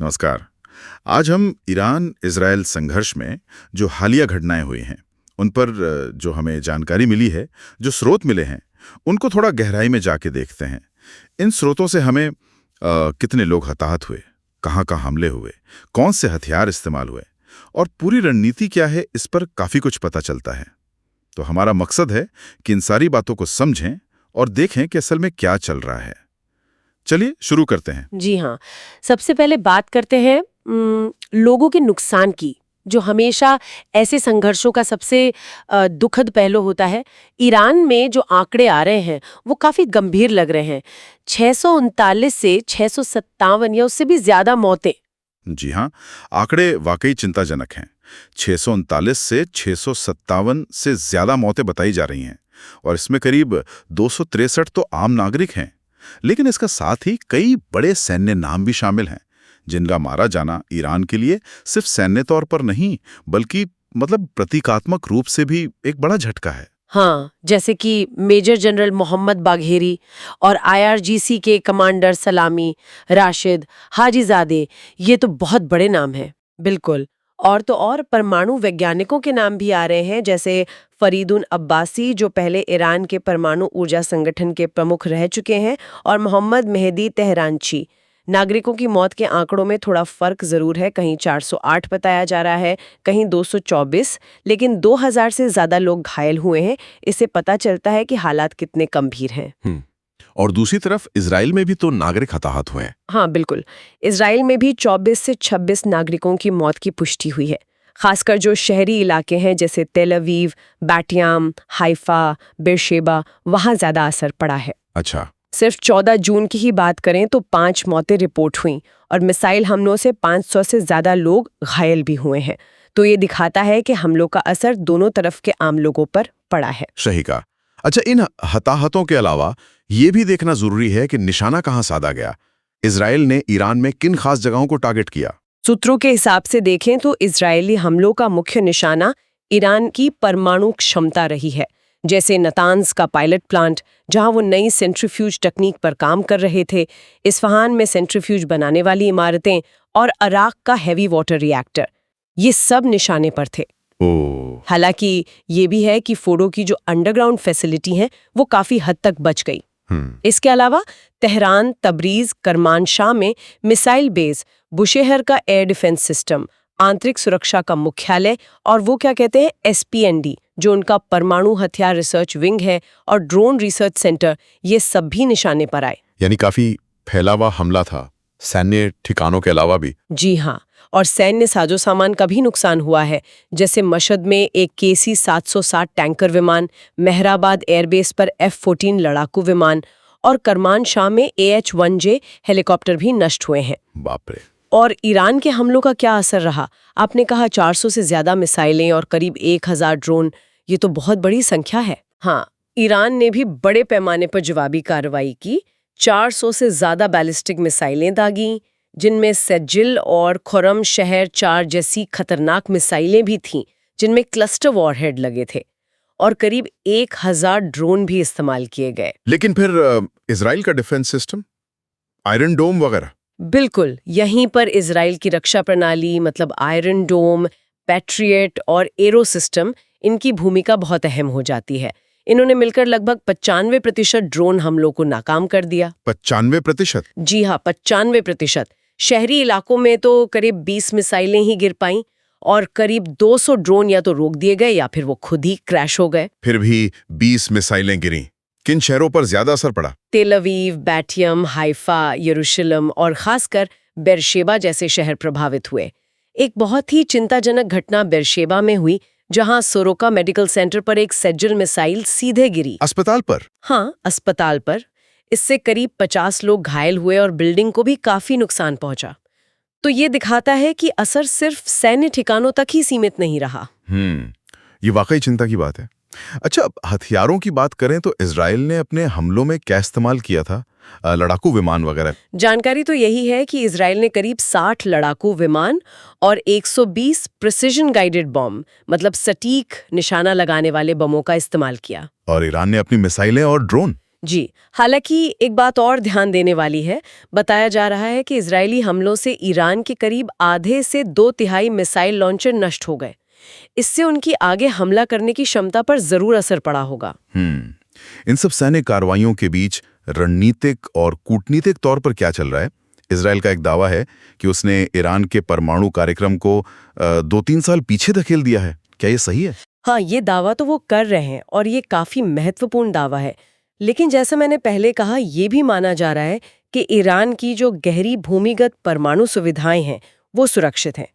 नमस्कार। आज हम ईरान इजराइल संघर्ष में जो हालिया घटनाएं हुई हैं उन पर जो हमें जानकारी मिली है, जो स्रोत मिले हैं, उनको थोड़ा गहराई में जाके देखते हैं। इन स्रोतों से हमें कितने लोग हताहत हुए, कहाँ हमले हुए, कौन से हथियार इस्तेमाल हुए और पूरी रणनीति क्या है, इस पर काफी कुछ पता चलता है। तो हमारा मकसद है कि इन सारी बातों को समझें और देखें कि असल में क्या चल रहा है। चलिए शुरू करते हैं। जी हाँ, सबसे पहले बात करते हैं लोगों के नुकसान की, जो हमेशा ऐसे संघर्षों का सबसे दुखद पहलू होता है। ईरान में जो आंकड़े आ रहे हैं वो काफी गंभीर लग रहे हैं। 639 से 657 या उससे भी ज्यादा मौतें। जी हाँ, आंकड़े वाकई चिंताजनक हैं। 639 से 657 से ज्यादा मौतें बताई जा रही हैं और इसमें करीब 263 तो आम नागरिक हैं। लेकिन इसका साथ ही कई बड़े सैन्य नाम भी शामिल हैं, जिनका मारा जाना ईरान के लिए सिर्फ सैन्य तौर पर नहीं बल्कि प्रतीकात्मक रूप से भी एक बड़ा झटका है। हाँ, जैसे कि मेजर जनरल मोहम्मद बाघेरी और IRGC के कमांडर सलामी, राशिद, हाजीजादे, ये तो बहुत बड़े नाम हैं। बिल्कुल। और तो और परमाणु वैज्ञानिकों के नाम भी आ रहे हैं, जैसे फरीदुन अब्बासी, जो पहले ईरान के परमाणु ऊर्जा संगठन के प्रमुख रह चुके हैं, और मोहम्मद मेहदी तेहरानची। नागरिकों की मौत के आंकड़ों में थोड़ा फर्क जरूर है, कहीं 408 बताया जा रहा है, कहीं 224, लेकिन 2000 से ज्यादा लोग घायल हुए हैं। इससे पता चलता है कि हालात कितने गंभीर हैं। और दूसरी तरफ इजराइल में भी तो नागरिक हताहत हुए हैं। हाँ बिल्कुल, इजराइल में भी 24 से 26 नागरिकों की मौत की पुष्टि हुई है। खासकर जो शहरी इलाके हैं जैसे तेल अवीव, बैटियाम, हाइफा, बेरशेबा, वहाँ ज्यादा असर पड़ा है। अच्छा। सिर्फ 14 जून की ही बात करें तो 5 मौतें रिपोर्ट हुई और मिसाइल हमलों से 500 से ज्यादा लोग घायल भी हुए हैं। तो ये दिखाता है कि हमलों का असर दोनों तरफ के आम लोगों पर पड़ा है। सही कहा। अच्छा, इन हताहतों के अलावा ये भी देखना जरूरी है कि निशाना कहाँ साधा गया। इजराइल ने ईरान में किन खास जगहों को टारगेट किया? सूत्रों के हिसाब से देखें तो इजरायली हमलों का मुख्य निशाना ईरान की परमाणु क्षमता रही है, जैसे नतान्ज का पायलट प्लांट, जहां वो नई सेंट्रीफ्यूज टेक्निक पर काम कर रहे थे, इस्फहान में सेंट्रीफ्यूज बनाने वाली इमारतें और अराक का हैवी वाटर रिएक्टर, ये सब निशाने पर थे। हालांकि ये भी है कि फोर्डो की जो अंडरग्राउंड फैसिलिटी है वो काफी हद तक बच गई। इसके अलावा तेहरान, तबरीज, करमानशाह में मिसाइल बेस, बुशेहर का एयर डिफेंस सिस्टम, आंतरिक सुरक्षा का मुख्यालय और वो क्या कहते हैं SPND, जो उनका परमाणु हथियार रिसर्च विंग है, और ड्रोन रिसर्च सेंटर, ये सब भी निशाने पर आए। यानी काफी फैला हुआ हमला था, सैन्य ठिकानों के अलावा भी। जी हाँ, और सैन्य साजो सामान का भी नुकसान हुआ है, जैसे मशहद में एक KC 760 टैंकर विमान, मेहराबाद एयरबेस पर F-14 लड़ाकू विमान और करमानशाह में AH-1J हेलीकॉप्टर भी नष्ट हुए हैं। बाप रे। और ईरान के हमलों का क्या असर रहा? आपने कहा 400 से ज्यादा मिसाइलें और करीब 1000 ड्रोन, ये तो बहुत बड़ी संख्या है। हाँ, ईरान ने भी बड़े पैमाने पर जवाबी कार्रवाई की। 400 से ज्यादा बैलिस्टिक मिसाइलें दागी, जिनमें सेजिल और खुरम शहर 4 जैसी खतरनाक मिसाइलें भी थीं, जिनमें क्लस्टर वॉरहेड लगे थे, और करीब 1000 ड्रोन भी इस्तेमाल किए गए। लेकिन फिर इजराइल का डिफेंस सिस्टम, आयरन डोम वगैरह? बिल्कुल, यहीं पर इजराइल की रक्षा प्रणाली मतलब आयरन डोम, पैट्रियट और एरो सिस्टम, इनकी भूमिका बहुत अहम हो जाती है। इन्होंने मिलकर लगभग 95% ड्रोन हमलों को नाकाम कर दिया। 95%? जी हाँ, 95%। शहरी इलाकों में तो करीब 20 मिसाइलें ही गिर पाईं और करीब 200 ड्रोन या तो रोक दिए गए या फिर वो खुद ही क्रैश हो गए। फिर भी 20 मिसाइलें गिरी। किन शहरों पर ज्यादा असर पड़ा? तेल अवीव, बैटियम, हाइफा, यरूशलेम और खासकर बेरशेबा जैसे शहर प्रभावित हुए। एक बहुत ही चिंताजनक घटना बेरशेबा में हुई, जहां सोरोका मेडिकल सेंटर पर एक सेजिल मिसाइल सीधे गिरी। अस्पताल पर? हाँ, अस्पताल पर। इससे करीब 50 लोग घायल हुए और बिल्डिंग को भी काफी नुकसान पहुंचा। तो ये दिखाता है कि असर सिर्फ सैन्य ठिकानों तक ही सीमित नहीं रहा। ये वाकई चिंता की बात है। अच्छा, हथियारों की बात करें तो इजराइल ने अपने हमलों में क्या इस्तेमाल किया था? लड़ाकू विमान वगैरह? जानकारी तो यही है कि इजराइल ने करीब 60 लड़ाकू विमान और 120 प्रिसिजन गाइडेड बॉम्ब, मतलब सटीक निशाना लगाने वाले बमों का इस्तेमाल किया। और ईरान ने अपनी मिसाइलें और ड्रोन? जी, हालांकि एक बात और ध्यान देने वाली है। बताया जा रहा है कि इजरायली हमलों से ईरान के करीब आधे से 2/3 मिसाइल लॉन्चर नष्ट हो गए। इससे उनकी आगे हमला करने की क्षमता पर जरूर असर पड़ा होगा। इन सब सैन्य कार्रवाइयों के बीच रणनीतिक और कूटनीतिक तौर पर क्या चल रहा है? इजराइल का एक दावा है कि उसने ईरान के परमाणु कार्यक्रम को 2-3 साल पीछे धकेल दिया है। क्या ये सही है? हाँ, ये दावा तो वो कर रहे हैं और ये काफी महत्वपूर्ण दावा है। लेकिन जैसा मैंने पहले कहा, ये भी माना जा रहा है कि ईरान की जो गहरी भूमिगत परमाणु सुविधाएं हैं वो सुरक्षित हैं,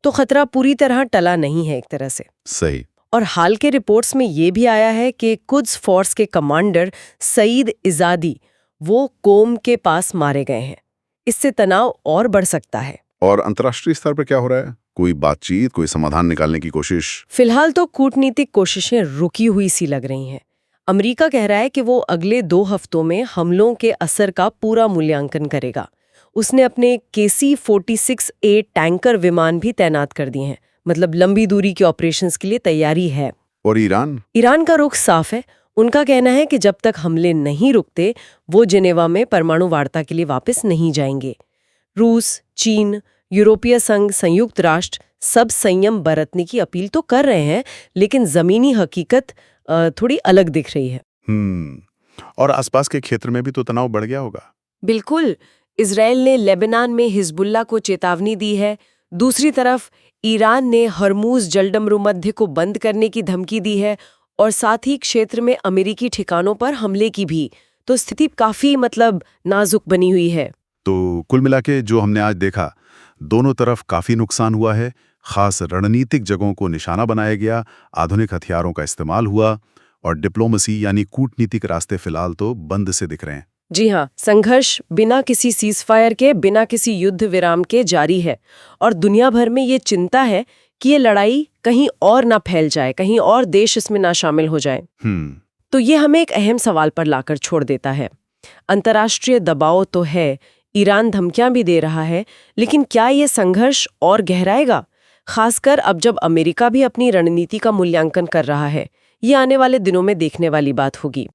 तो खतरा पूरी तरह टला नहीं है एक तरह से। सही। और हाल के रिपोर्ट्स में ये भी आया है कि कुद्स फोर्स के कमांडर सईद इजादी वो कोम के पास मारे गए हैं। इससे तनाव और बढ़ सकता है। और अंतर्राष्ट्रीय स्तर पर क्या हो रहा है? कोई बातचीत, कोई समाधान निकालने की कोशिश? फिलहाल तो कूटनीतिक कोशिशें रुकी हुई सी लग रही हैं। अमेरिका कह रहा है कि वो अगले 2 हफ्तों में हमलों के असर का पूरा मूल्यांकन करेगा। उसने अपने KC-46A टैंकर विमान भी तैनात कर दिए हैं, मतलब लंबी दूरी के ऑपरेशंस के लिए तैयारी है। और ईरान? ईरान का रुख साफ है। उनका कहना है कि जब तक हमले नहीं रुकते, वो जिनेवा में परमाणु वार्ता के लिए वापस नहीं जाएंगे। रूस, चीन, यूरोपीय संघ, संयुक्त राष्ट्र सब संयम बरतने की अपील तो कर रहे हैं, लेकिन जमीनी हकीकत थोड़ी अलग दिख रही है। और आसपास के क्षेत्र में भी तो तनाव बढ़ गया होगा। बिल्कुल। इजराइल ने लेबनान में हिजबुल्ला को चेतावनी दी है। दूसरी तरफ ईरान ने हरमूज जलडमरू मध्य को बंद करने की धमकी दी है और साथ ही क्षेत्र में अमेरिकी ठिकानों पर हमले की भी। तो स्थिति काफी नाजुक बनी हुई है। तो कुल मिला के जो हमने आज देखा, दोनों तरफ काफी नुकसान हुआ है। खास रणनीतिक जगहों को निशाना बनाया गया, आधुनिक हथियारों का इस्तेमाल हुआ और डिप्लोमेसी यानी कूटनीतिक रास्ते फिलहाल तो बंद से दिख रहे हैं। जी हाँ, संघर्ष बिना किसी सीजफायर के, बिना किसी युद्ध विराम के जारी है और दुनिया भर में ये चिंता है कि ये लड़ाई कहीं और ना फैल जाए, कहीं और देश इसमें ना शामिल हो जाए। तो ये हमें एक अहम सवाल पर लाकर छोड़ देता है। अंतर्राष्ट्रीय दबाव तो है, ईरान धमकियां भी दे रहा है, लेकिन क्या ये संघर्ष और गहराएगा? खासकर अब जब अमेरिका भी अपनी रणनीति का मूल्यांकन कर रहा है। ये आने वाले दिनों में देखने वाली बात होगी।